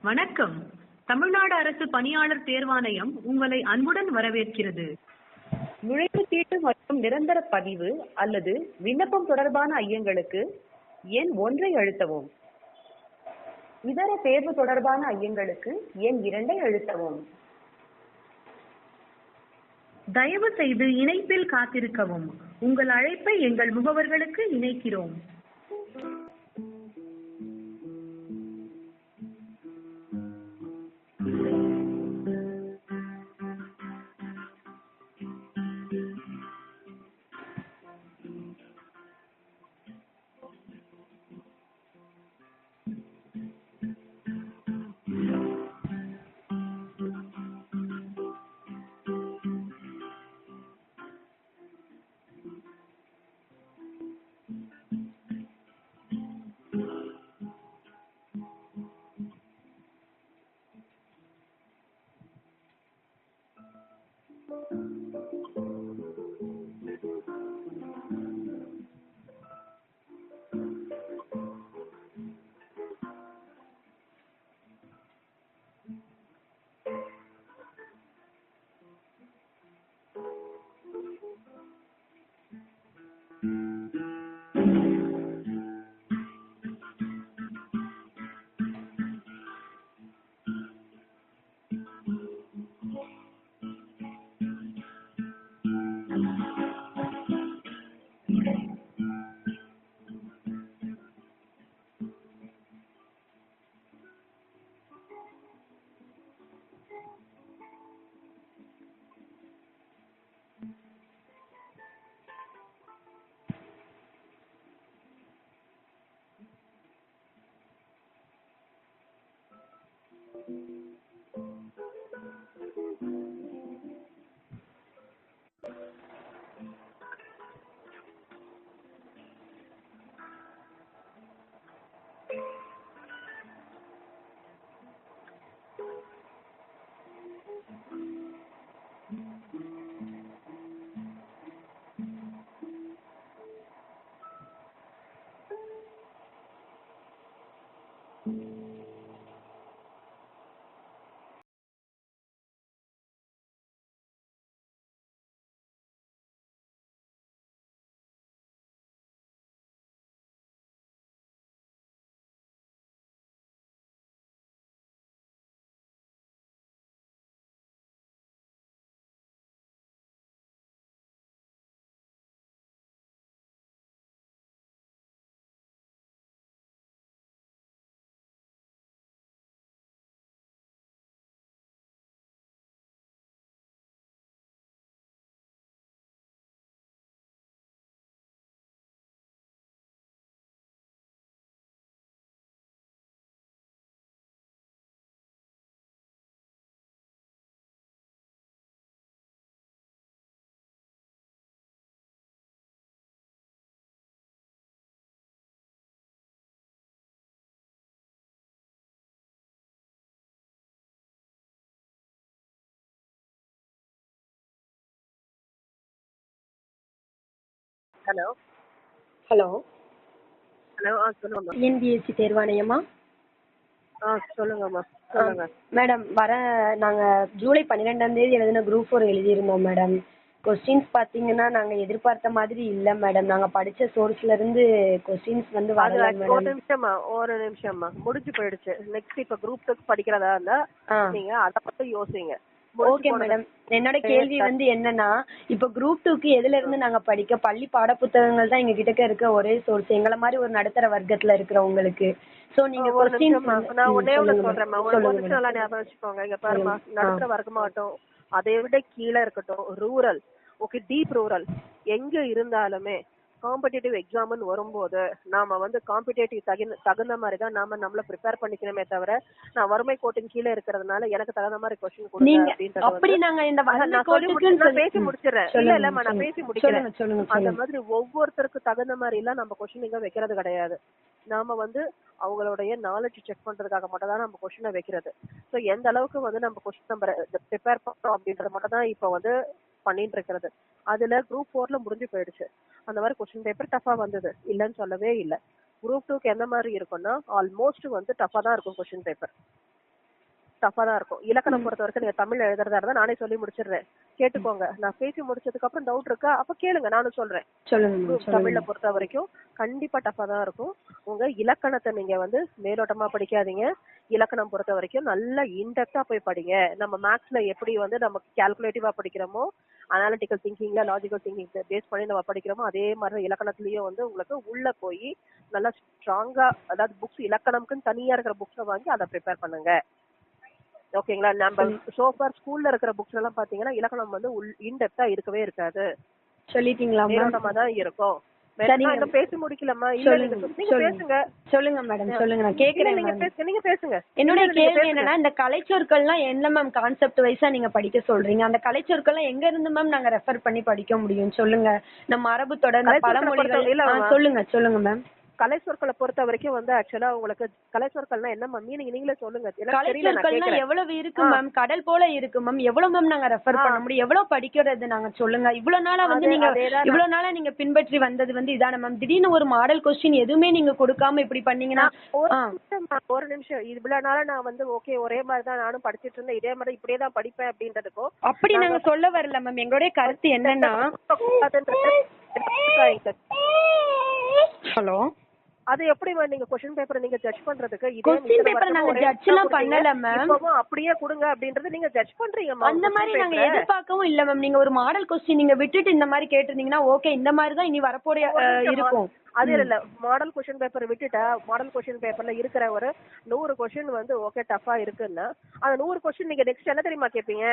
வணக்கம். தமிழ்நாடு அரசு பணியாளர் தேர்வாணையம் உங்களை அன்புடன் வரவேற்கிறது. நுழைவுச் சீட்டு மற்றும் நிரந்தர பதிவு அல்லது விண்ணப்பம் தொடர்பான ஐயங்களுக்கு எண் 1 அழுத்தவும். இதர தேர்வு தொடர்பான ஐயங்களுக்கு எண் 2 அழுத்தவும். தயவு செய்து இணைப்பில் காத்திருக்கவும். உங்கள் அழைப்பை எங்கள் முகவர்களுக்கு இணைக்கிறோம். ஹலோ ஹலோ ஹலோ சொல்லுங்கம்மா. டிஎன்பிஎஸ்சி தேர்வாணையமா? சொல்லுங்கம்மா சொல்லுங்க. மேடம், நாங்கள் ஜூலை 12ஆம் தேதி எழுதின குரூப் 4 எழுதியிருந்தோம் மேடம். கொஸ்டின்ஸ் பார்த்தீங்கன்னா நாங்கள் எதிர்பார்த்த மாதிரி இல்லை மேடம். நாங்கள் படித்த சோர்ஸ்லேருந்து கொஸ்டின்ஸ் வந்து வரல மேடம். ஒரு நிமிஷம்மா முடிஞ்சு போயிடுச்சு. நெக்ஸ்ட் இப்போ குரூப் 2 படிக்கிறதா இருந்தா நீங்க அதை மட்டும் யோசிங்க. Okay madam. என்னோட கேள்வி வந்து என்னன்னா, இப்போ குரூப் 2க்கு எதுல இருந்து நாங்க படிக்க? பள்ளி பாட புத்தகங்கள் தான் எங்க கிட்ட இருக்க ஒரே சோர்ஸ், எங்களை மாதிரி ஒரு நடுத்தர வர்க்கத்துல இருக்கிறவங்களுக்கு. சோ நீங்க நான் ஒன்னே ஒண்ணு சொல்றேன்மா, ஒரு நிமிஷம் நல்லா ஞாபகம் வச்சுக்கோங்க. இங்க பாருமா, நடுத்தர வர்க்கமாகட்டும், அதை விட கீழே இருக்கட்டும், ரூரல், ஓகே, டீப் ரூரல், எங்க இருந்தாலுமே காம்படிட்டிவ் எக்ஸாம்னு வரும்போது நாம வந்து காம்படிட்டிவ் தகுந்த மாதிரி தான் நாம நம்மள ப்ரிப்பேர் பண்ணிக்கணுமே தவிர, நான் வறுமை கோட்டின் கீழே இருக்கிறதுனால எனக்கு தகுந்த மாதிரி கொஸ்டின் கொடுங்க அப்படின்றது பேசி முடிச்சிடறேன். இல்லம்மா, நான் பேசி முடிக்கிறேன். அந்த மாதிரி ஒவ்வொருத்தருக்கு தகுந்த மாதிரி எல்லாம் நம்ம கொஸ்டின் இங்க வைக்கிறது கிடையாது. நாம வந்து அவங்களுடைய நாலேஜ் செக் பண்றதுக்காக மட்டும் தான் நம்ம கொஸ்டினை வைக்கிறது. ஸோ எந்த அளவுக்கு வந்து நம்ம கொஸ்டின் நம்ம ப்ரிப்பேர் பண்ணோம் அப்படின்றது மட்டும் தான் இப்போ வந்து பண்ணிட்டு இருக்கிறது. அதுல குரூப் 4ல முடிஞ்சு போயிடுச்சு. அந்த மாதிரி கொஸ்டின் பேப்பர் டஃபா வந்தது, இல்லைன்னு சொல்லவே இல்லை. குரூப் 2க்கு எந்த மாதிரி இருக்கும்னா ஆல்மோஸ்ட் வந்து டஃபா தான் இருக்கும் கொஸ்டின் பேப்பர். டஃபா தான் இருக்கும். இலக்கணம் பொறுத்த வரைக்கும் நீங்க தமிழ் எழுதுறதா இருந்தா நானே சொல்லி முடிச்சிடுறேன், கேட்டுக்கோங்க. நான் பேசி முடிச்சதுக்கு அப்புறம் டவுட் இருக்கா அப்ப கேளுங்க, நானும் சொல்றேன். தமிழ்ல பொறுத்த வரைக்கும் கண்டிப்பா டஃபா தான் இருக்கும். உங்க இலக்கணத்தை நீங்க வந்து மேலோட்டமா படிக்காதீங்க. இலக்கணம் பொறுத்த வரைக்கும் நல்லா இன்டெப்தா போய் படிங்க. நம்ம மேத்ஸ்ல எப்படி வந்து நம்ம கால்குலேட்டிவா படிக்கிறோமோ, அனாலிட்டிக்கல் திங்கிங்ல லாஜிக்கல் திங்கிங் பேஸ் பண்ணி நம்ம படிக்கிறோமோ, அதே மாதிரி இலக்கணத்திலயும் வந்து உங்களுக்கு உள்ள போய் நல்லா ஸ்ட்ராங்கா, அதாவது புக்ஸ் இலக்கணம்க்குன்னு தனியா இருக்கிற புக்ஸை வாங்கி அதை ப்ரிப்பேர் பண்ணுங்க. ஓகேங்களா? நம்ம சோஃபார் ஸ்கூல்ல இருக்கிற புக்ஸ் எல்லாம் பாத்தீங்கன்னா இலக்கணம் வந்து இன்டெப்தா இருக்கவே இருக்காது, சொல்லிட்டீங்களா? மேலோட்டமா தான் இருக்கும். பேசி முடிக்கலாமா? சொல்லுங்க மேடம், சொல்லுங்க, நான் கேக்குறேன். நீங்க பேசுங்க. என்னோட கேள்வி என்னன்னா, இந்த கலைச்சொற்கள்லாம் என்ன மேம் கான்செப்ட் வைஸா நீங்க படிக்க சொல்றீங்க? அந்த கலைச்சொற்கள்லாம் எங்க இருந்து மேம் நாங்க ரெஃபர் பண்ணி படிக்க முடியும் சொல்லுங்க? நம்ம மரபு தொடர் பழமொழிகள் சொல்லுங்க மேம். கலை சொற்களை பொறுத்த வரைக்கும் வந்து ஆக்சுவலா உங்களுக்கு கலை சொற்கள்னா என்ன மீனிங் நீங்களே சொல்லுங்க. கலைச்சொற்கள்னா எவ்வளவு இருக்கு மேம்? கடல் போல இருக்கு மேம். எவ்வளவு மேம் நாங்க ரெஃபர் பண்ண முடியும்? எவ்வளவு படிக்கிறது நாங்க சொல்லுங்க. இவ்வளவு நாளா வந்து நீங்க இவ்வளவு நாளா நீங்க பின்பற்றி வந்தது வந்து இதான மேம்? திடீர்னு ஒரு மாடல் கொஸ்டின் எதுவுமே நீங்க கொடுக்காம இப்படி பண்ணீங்கன்னா ஒரு நிமிஷம், இவ்வளவு நாளா நான் வந்து ஓகே ஒரே மாதிரிதான் நானும் படிச்சிட்டு இருந்தேன், இதே மாதிரி இப்படியே தான் படிப்பேன் அப்படின்றதுக்கும் அப்படி நாங்க சொல்ல வரல மேம். எங்களுடைய கருத்து என்னன்னா, ஹலோ, அது எப்படி நீங்க क्वेश्चन பேப்பர் நீங்க ஜட்ஜ் பண்றதுக்கு? क्वेश्चन பேப்பர் நாங்க ஜட்ஜ் எல்லாம் பண்ணல மேம். இப்போவும் அப்படியே கொடுங்க அப்படின்றது நீங்க ஜட்ஜ் பண்றீங்க மேம். அந்த மாதிரி நாங்க எதிர்பார்க்கவும் இல்ல மேம். நீங்க ஒரு மாடல் क्वेश्चन நீங்க விட்டுட்டு இந்த மாதிரி கேட்டிருந்தீங்கன்னா ஓகே, இந்த மாதிரி தான் இனி வரப்போற இருக்கும். அது இல்ல, மாடல் क्वेश्चन பேப்பர் விட்டுட்டா மாடல் क्वेश्चन பேப்பர்ல இருக்கிற ஒரு 100 क्वेश्चन வந்து ஓகே டஃபா இருக்குன்னா அந்த 100 क्वेश्चन நீங்க நெக்ஸ்ட் என்ன தெரியுமா கேப்பீங்க?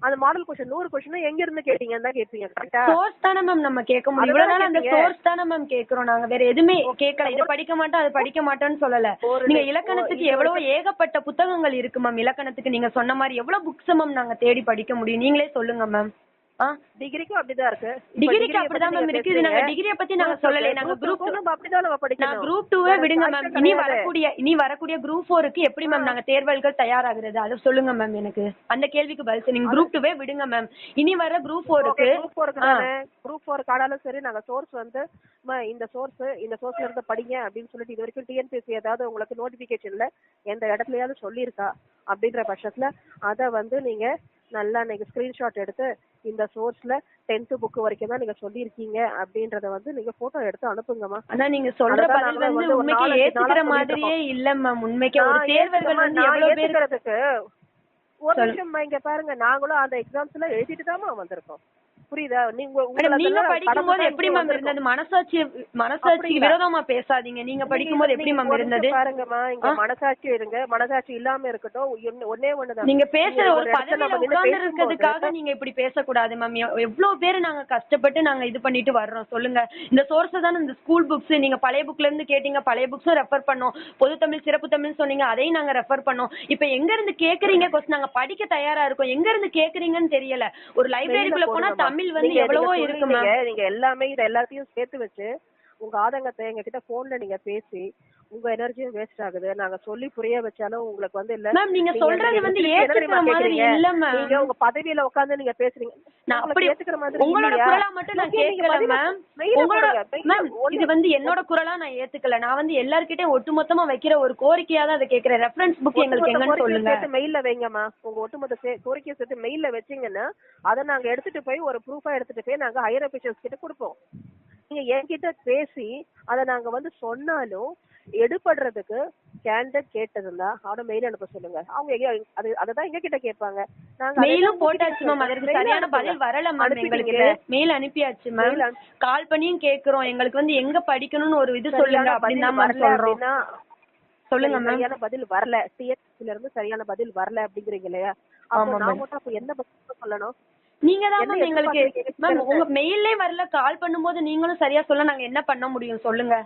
அந்த மாடல் क्वेश्चन 100 क्वेश्चन எங்க இருந்து கேட்டீங்கன்னு தான் கேப்பீங்க. கரெக்ட்டா? சோர்ஸ் தான மேம் நம்ம கேட்க முடியும். இவ்வளவு நாள் அந்த சோர்ஸ் தான மேம் கேக்குறோம். நாங்க வேற எதுமே கேட்கல. இது படிக்க மாட்டோம் அது படிக்க மாட்டோம்னு சொல்லல. நீங்க இலக்கணத்துக்கு எவ்வளவு ஏகப்பட்ட புத்தகங்கள் இருக்கு மேம். இலக்கணத்துக்கு நீங்க சொன்ன மாதிரி எவ்வளவு புக்ஸ் மேம் நாங்க தேடி படிக்க முடியும்? நீங்களே சொல்லுங்க மேம். டிகிரிக்கும் அப்படிதான் இருக்கு. டிகிரிக்கு அப்படிதான் மேம் இருக்கு. இது நாங்க டிகிரிய பத்தி நாங்க சொல்லல. நாங்க குரூப் அப்படிதான் நம்ம படிக்கணும். குரூப் 2 விடுங்க மேம். இனி வரக்கூடிய குரூப் 4க்கு எப்படி மேம் நாங்க தேர்வுகள் தயாராகிறது அது சொல்லுங்க மேம். எனக்கு அந்த கேள்விக்கு பதில் நீங்க குரூப் 2 விடுங்க மேம். இனி வர குரூப் 4க்கு குரூப் 4 காடாலும் சரி நாங்க சோர்ஸ் வந்து இந்த சோர்ஸ்ல இருந்து படிங்க அப்படின்னு சொல்லிட்டு இது வரைக்கும் டிஎன்பிஎஸ்சி ஏதாவது உங்களுக்கு நோட்டிபிகேஷன்ல எந்த இடத்துலயாவது சொல்லியிருக்கா அப்படின்ற பட்சத்துல அத வந்து நீங்க நல்லா நீங்க ஸ்கிரீன்ஷாட் எடுத்து இந்த சோர்ஸ்ல 10th புக் வரைக்கும் தான் நீங்க சொல்லிருக்கீங்க அப்படின்றத வந்து நீங்க போட்டோ எடுத்து அனுப்புங்கம்மா. ஆனா நீங்க சொல்ற பதில் வந்து உண்மைக்கு ஏத்துக்கிற மாதிரியே இல்ல மேம். உண்மைக்கு ஒரு தேர்வர்கள் வந்து எவ்வளவு பேருக்கு ஒரு நிமிஷம் இங்க பாருங்க, நாங்களும் அந்த எக்ஸாம்ஸ்ல எழுதிட்டு தான் வந்திருக்கோம். புரியுதா? நீங்க படிக்கும்போது எப்படி மேம் இருந்தது? மனசாட்சி விரோதமா பேசாதீங்க. நீங்க படிக்கும்போது எப்படி மேம் இருந்தது? பாருங்கம்மா, இங்க மனசாட்சி இருங்க, மனசாட்சி இல்லாம இருக்கட்டும். ஒன்னே ஒண்ணுதான், நீங்க பேசுற ஒரு பதவியில உட்கார்ந்து இருக்கிறதுக்காக நீங்க இப்படி பேசக்கூடாது மேம். எவ்வளவு பேரு நாங்க கஷ்டப்பட்டு நாங்க இது பண்ணிட்டு வர்றோம் சொல்லுங்க. இந்த சோர்ஸ் தானே இந்த ஸ்கூல் புக்ஸ். நீங்க பழைய புக்ல இருந்து கேட்டீங்க, பழைய புக்ஸும் ரெஃபர் பண்ணோம். பொது தமிழ் சிறப்பு தமிழ் சொன்னீங்க, அதையும் நாங்க ரெஃபர் பண்ணோம். இப்ப எங்க இருந்து கேக்குறீங்க? நாங்க படிக்க தயாரா இருக்கோம். எங்க இருந்து கேக்குறீங்கன்னு தெரியல. ஒரு லைப்ரரிக்குள்ள போனா தமிழ் வந்து எவ்வளவோ இருக்கு மேம். நீங்க எல்லாமே இது எல்லாத்தையும் சேர்த்து வச்சு உங்க ஆதங்கத்தை எங்க கிட்ட போன்ல நீங்க பேசி உங்க எனர்ஜியும் வேஸ்ட் ஆகுது. நாங்க சொல்லி புரிய வச்சாலும் உங்களுக்கு வந்து இல்ல மேம். நீங்க சொல்றது வந்து ஏத்துக்கிற மாதிரி இல்ல மேம். நீங்க உங்க பதவியில உட்கார்ந்து நீங்க பேசுறீங்க. நான் அப்படி ஏத்துக்கிற மாதிரி உங்களோட குரலா மட்டும் நான் கேட்கல மேம். உங்களோட மேம் இது வந்து என்னோட குரலா நான் ஏத்துக்கல. நான் வந்து எல்லார்கிட்டயும் ஒட்டுமொத்தமா வைக்கிற ஒரு கோரிக்கையா தான் அதை கேக்குறேன். ரெஃபரன்ஸ் புக் எங்களுக்கு எங்கன்னு சொல்லுங்க. மெயில்ல வைங்கம்மா. உங்க ஒட்டுமொத்த கோரிக்கையை சேர்த்து மெயில்ல வச்சீங்கன்னா அதை நாங்க எடுத்துட்டு போய் ஒரு ப்ரூஃபா எடுத்துட்டு போய் நாங்க ஹையர் அபிஷியல்ஸ் கிட்ட கொடுப்போம். நீங்க என்கிட்ட பேசி அதை நாங்க வந்து சொன்னாலும் எடுபடுறதுக்கு கேண்டிடேட் கேட்டதுன்னா அவன மெயில் அனுப்ப சொல்லுங்க. அவங்க அததான் எங்க கிட்ட கேட்பாங்க. நாங்க மெயிலும் போட்டாச்சு மேம். அதற்கு சரியான பதில் வரல மேம். எங்களுக்கு மெயில் அனுப்பியாச்சு மேம். கால் பண்ணியும் கேக்குறோம். எங்களுக்கு வந்து எங்க படிக்கணும்னு ஒரு இது சொல்லுங்க அப்படின்னு தான் மேம் சொல்றோம். சொல்லுங்க மேம். சரியான பதில் வரல, டிஎஸ்சில இருந்து சரியான பதில் வரல அப்படிங்கறீங்க இல்லையா? அப்ப நான் மட்டும் அப்ப என்ன பதில் சொல்லணும்? நீங்க தான் மேம் எங்களுக்கு மேம் உங்க மெயிலே வரல. கால் பண்ணும்போது நீங்களும் சரியா சொல்ல நாங்க என்ன பண்ண முடியும் சொல்லுங்க?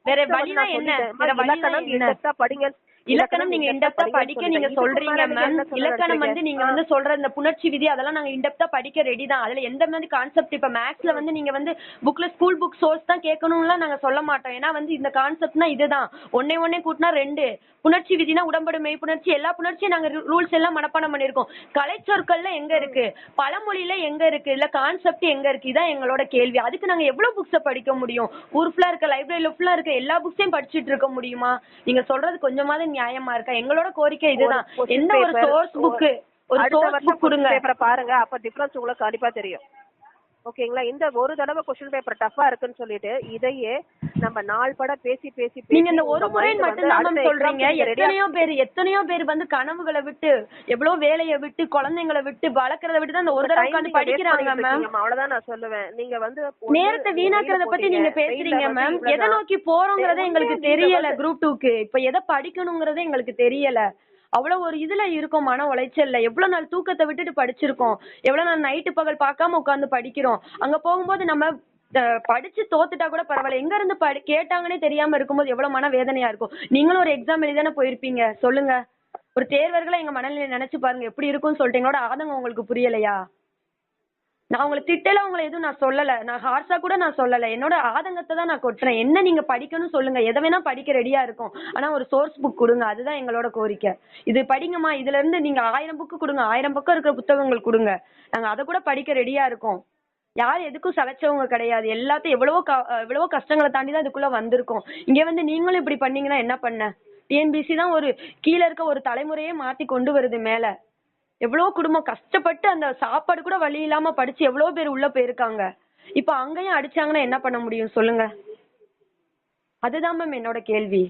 வேற வழினா என்ன? வேற வழினா என்ன? படிங்க. இலக்கணம் நீங்க இன்டெப்தா படிக்க நீங்க சொல்றீங்க மேம். இலக்கணம் வந்து நீங்க வந்து சொல்ற இந்த புணர்ச்சி விதி அதெல்லாம் நாங்க இன்டெப்தா படிக்க ரெடி தான். அதுல எந்த மாதிரி கான்செப்ட் இப்ப மேத்ஸ்ல வந்து நீங்க வந்து புக்ல ஸ்கூல் புக் சோர்ஸ் தான் கேட்கணும்லாம் நாங்க சொல்ல மாட்டோம். ஏன்னா வந்து இந்த கான்செப்ட்னா இதுதான். ஒன்னே கூட்டினா 2. புணர்ச்சி விதினா உடம்படு மெய் புணர்ச்சி, எல்லா புணர்ச்சியும் நாங்க ரூல்ஸ் எல்லாம் மனப்பாடம் பண்ணிருக்கோம். கலைச்சொற்கள்ல எங்க இருக்கு? பழமொழியில எங்க இருக்கு? இல்ல கான்செப்ட் எங்க இருக்கு? இதான் எங்களோட கேள்வி. அதுக்கு நாங்க எவ்வளவு புக்ஸ படிக்க முடியும்? ஊர் ஃபுல்லா இருக்க லைப்ரரியில ஃபுல்லா இருக்க எல்லா புக்ஸையும் படிச்சுட்டு இருக்க முடியுமா? நீங்க சொல்றது கொஞ்சமாவது நியாயமா இருக்கா? எங்களோட கோரிக்கை இதுதான். question என்ன ஒரு paper, சோர்ஸ் புக் அடுத்த வருஷம் கொடுங்க. பேப்பரை பாருங்க, அப்ப டிஃபரன்ஸ் உங்களுக்கு கண்டிப்பா தெரியும். ஓகேங்களா? இந்த ஒரு தடவை கொஸ்டின் பேப்பர் டஃபா இருக்குன்னு சொல்லிட்டு இதையே நம்ம நாள் பட பேசி பேசி நீங்க இந்த ஒரு முறை மட்டும் தான் சொல்றீங்க. எத்தனையோ பேர் வந்து கனவுகளை விட்டு, எவ்வளவு வேலையை விட்டு, குழந்தைங்களை விட்டு, வளர்க்கறத விட்டு தான் இந்த ஒரு தடவை உட்கார்ந்து படிக்கிறாங்க மேம். அவ்வளவுதான் நான் சொல்லுவேன். நீங்க வந்து நேரத்தை வீணாக்குறத பத்தி நீங்க பேசுறீங்க மேம். எதை நோக்கி போறோங்கிறதே எங்களுக்கு தெரியல. குரூப் 2க்கு இப்ப எதை படிக்கணுங்கிறதே எங்களுக்கு தெரியல. அவ்வளவு ஒரு இதுல இருக்கும், மன உளைச்சல்ல. எவ்வளவு நாள் தூக்கத்தை விட்டுட்டு படிச்சிருக்கோம், எவ்வளவு நாள் நைட்டு பகல் பார்க்காம உட்கார்ந்து படிக்கிறோம். அங்க போகும்போது நம்ம படிச்சு தோத்துட்டா கூட பரவாயில்ல, எங்க இருந்து கேட்டாங்கன்னே தெரியாம இருக்கும்போது எவ்வளவு மன வேதனையா இருக்கும். நீங்களும் ஒரு எக்ஸாம் எழுதானே போயிருப்பீங்க, சொல்லுங்க. ஒரு தேர்வர்களை எங்க மனநிலை நினைச்சு பாருங்க எப்படி இருக்கும்னு சொல்லிட்டு. எங்களோட ஆதங்கம் உங்களுக்கு புரியலையா? நான் உங்களை திட்டல, உங்களை எதுவும் நான் சொல்லல, நான் ஹார்ஸா கூட நான் சொல்லல. என்னோட ஆதங்கத்தை தான் நான் கொட்டுறேன். என்ன நீங்க படிக்கணும்னு சொல்லுங்க, எதை வேணா படிக்க ரெடியா இருக்கும். ஆனா ஒரு சோர்ஸ் புக் கொடுங்க, அதுதான் எங்களோட கோரிக்கை. இது படிங்கம்மா, இதுல இருந்து நீங்க 1000 புக்கு கொடுங்க, 1000 பக்கம் இருக்கிற புத்தகங்கள் கொடுங்க, நாங்க அதை கூட படிக்க ரெடியா இருக்கோம். யார் எதுக்கும் சளைச்சவங்க கிடையாது. எல்லாத்தையும் எவ்வளவோ கஷ்டங்களை தாண்டி தான் இதுக்குள்ள வந்திருக்கோம். இங்க வந்து நீங்களும் இப்படி பண்ணீங்கன்னா என்ன பண்ண? டிஎன்பிசி தான் ஒரு கீழே இருக்க ஒரு தலைமுறையே மாத்தி கொண்டு வருது மேல. எவ்வளவு குடும்பம் கஷ்டப்பட்டு அந்த சாப்பாடு கூட வழி இல்லாம படிச்சு எவ்வளவு பேர் உள்ள போயிருக்காங்க. இப்ப அங்கேயும் அடிச்சாங்கன்னா என்ன பண்ண முடியும் சொல்லுங்க? அதுதான் மேம் என்னோட கேள்வி.